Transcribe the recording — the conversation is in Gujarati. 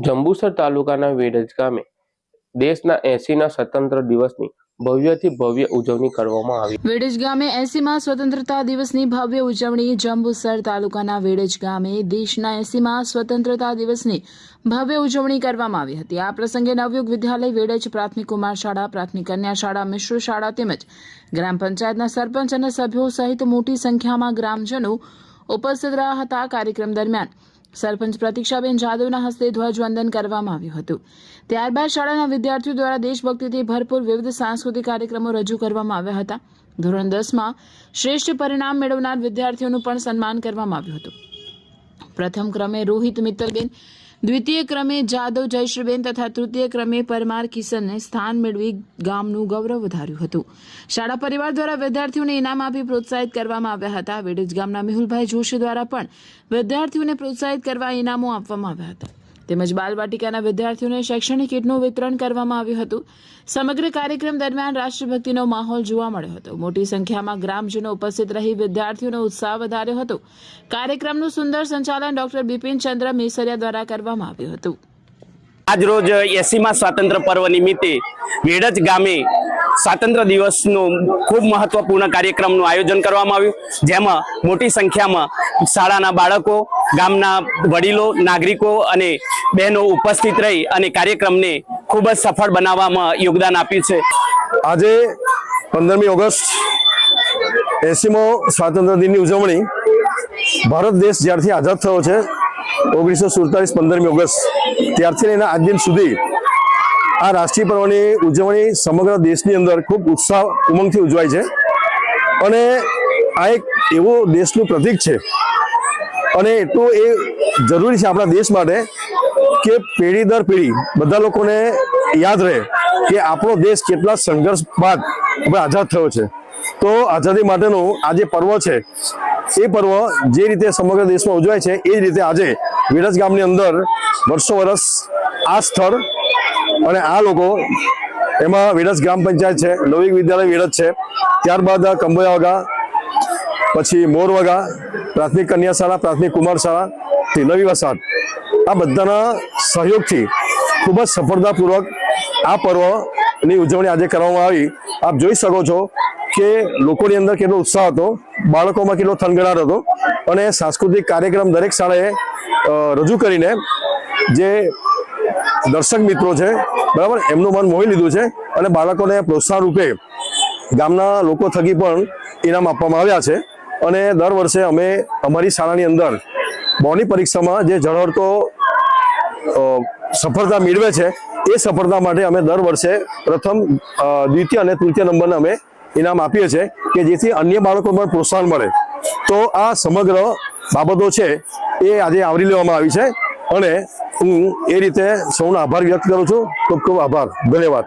જંબુસર તાલુકાના વેડજ ગામે દેશના 80ના સ્વતંત્ર દિવસની ભવ્યથી ભવ્ય ઉજવણી કરવામાં આવી। વેડજ ગામે 80માં સ્વતંત્રતા દિવસની ભવ્ય ઉજવણી। જંબુસર તાલુકાના વેડજ ગામે દેશના 80માં સ્વતંત્રતા દિવસની ભવ્ય ઉજવણી કરવામાં આવી હતી। આ પ્રસંગે નવયુગ વિદ્યાલય વેડજ, પ્રાથમિક કુમાર શાળા, પ્રાથમિક કન્યા શાળા, મિશ્ર શાળા તેમજ ગ્રામ પંચાયતના સરપંચ અને સભ્યો સહિત મોટી સંખ્યામાં ગ્રામજનો ઉપસ્થિત રહ્યા હતા। કાર્યક્રમ દરમિયાન સરપંચ પ્રતિક્ષાબેન જાદવના હસ્તે ધ્વજવંદન કરવામાં આવ્યું હતું। ત્યારબાદ શાળાના વિદ્યાર્થીઓ દ્વારા દેશભક્તિથી ભરપૂર વિવિધ સાંસ્કૃતિક કાર્યક્રમો રજૂ કરવામાં આવ્યા હતા। ધોરણ 10માં શ્રેષ્ઠ પરિણામ મેળવનાર વિદ્યાર્થીઓનું પણ સન્માન કરવામાં આવ્યું હતું। પ્રથમ ક્રમે રોહિત મિત્તલબેન, દ્વિતીય ક્રમે જાદવ જયશ્રીબેન તથા તૃતીય ક્રમે પરમાર કિશનને સ્થાન મેળવી ગામનું ગૌરવ વધાર્યું હતું। શાળા પરિવાર દ્વારા વિદ્યાર્થીઓને ઇનામ આપી પ્રોત્સાહિત કરવામાં આવ્યા હતા। વેડજ ગામના મેહુલભાઈ જોશી દ્વારા પણ વિદ્યાર્થીઓને પ્રોત્સાહિત કરવા ઇનામો આપવામાં આવ્યા હતા। તેમજ બાલવાટિકાના વિદ્યાર્થીઓને શૈક્ષણિક કીટનું વિતરણ કરવામાં આવ્યું હતું। સમગ્ર કાર્યક્રમ દરમિયાન રાષ્ટ્રભક્તિનો માહોલ જોવા મળ્યો હતો। મોટી સંખ્યામાં ગ્રામજનો ઉપસ્થિત રહી વિદ્યાર્થીઓનો ઉત્સાહ વધાર્યો હતો। કાર્યક્રમનું સુંદર સંચાલન ડોક્ટર બિપિન ચંદ્ર મેસરિયા દ્વારા કરવામાં આવ્યું હતું। આજ રોજ 80માં સ્વાતંત્ર્ય પર્વ નિમિત્તે વેડજ ગામે સ્વાતંત્ર્ય દિવસનું ખૂબ મહત્વપૂર્ણ કાર્યક્રમનું આયોજન કરવામાં આવ્યું, જેમાં મોટી સંખ્યામાં શાળાના બાળકો, ગામના વડીલો, નાગરિકો અને બહેનો ઉપસ્થિત રહી અને કાર્યક્રમને ખૂબ જ સફળ બનાવવામાં યોગદાન આપ્યું છે। આજે 15મી ઓગસ્ટ 80મો સ્વાતંત્ર્ય દિનની ઉજવણી ભારત દેશ જ્યારથી આઝાદ થયો છે 1947 15મી ઓગસ્ટ ત્યારથી લઈને આજ દિન સુધી આ રાષ્ટ્રીય પર્વની ઉજવણી સમગ્ર દેશની અંદર ખૂબ ઉત્સાહ ઉમંગથી ઉજવાય છે અને આ એક એવું દેશનું પ્રતીક છે અને એટલું એ જરૂરી છે આપણા દેશ માટે કે પેઢી દર પેઢી બધા લોકોને યાદ રહે કે આપણો દેશ કેટલા સંઘર્ષ બાદ આપણે આઝાદ થયો છે। તો આઝાદી માટેનું આ જે પર્વ છે એ પર્વ જે રીતે સમગ્ર દેશમાં ઉજવાય છે એ જ રીતે આજે વેડજ ગામની અંદર વર્ષો વર્ષ આ સ્થળ અને આ લોકો એમાં વેડજ ગ્રામ પંચાયત છે, નવયુગ વિદ્યાલય વેડજ છે, ત્યારબાદ કંબોયા વગા, પછી મોર વગા, પ્રાથમિક કન્યા શાળા, પ્રાથમિક કુમાર શાળા, નવી વસાહત, આ બધાના સહયોગથી ખૂબ જ સફળતાપૂર્વક આ પર્વની ઉજવણી આજે કરવામાં આવી। આપ જોઈ શકો છો કે લોકોની અંદર કેટલો ઉત્સાહ હતો, બાળકોમાં કેટલો થનગનાટ હતો અને સાંસ્કૃતિક કાર્યક્રમ દરેક શાળાએ રજૂ કરીને જે દર્શક મિત્રો છે બરાબર એમનું મન મોહી લીધું છે અને બાળકોને પ્રોત્સાહન રૂપે ગામના લોકો થકી પણ ઇનામ આપવામાં આવ્યા છે। અને દર વર્ષે અમે અમારી શાળાની અંદર બોર્ડની પરીક્ષામાં જે ઝળહળતો સફળતા મેળવે છે એ સફળતા માટે અમે દર વર્ષે પ્રથમ, દ્વિતીય અને તૃતીય નંબરને અમે ઇનામ આપીએ છીએ કે જેથી અન્ય બાળકો પણ પ્રોત્સાહન મળે। તો આ સમગ્ર બાબતો છે એ આજે આવરી લેવામાં આવી છે અને હું એ રીતે સૌનો આભાર વ્યક્ત કરું છું। ખૂબ ખૂબ આભાર, ધન્યવાદ।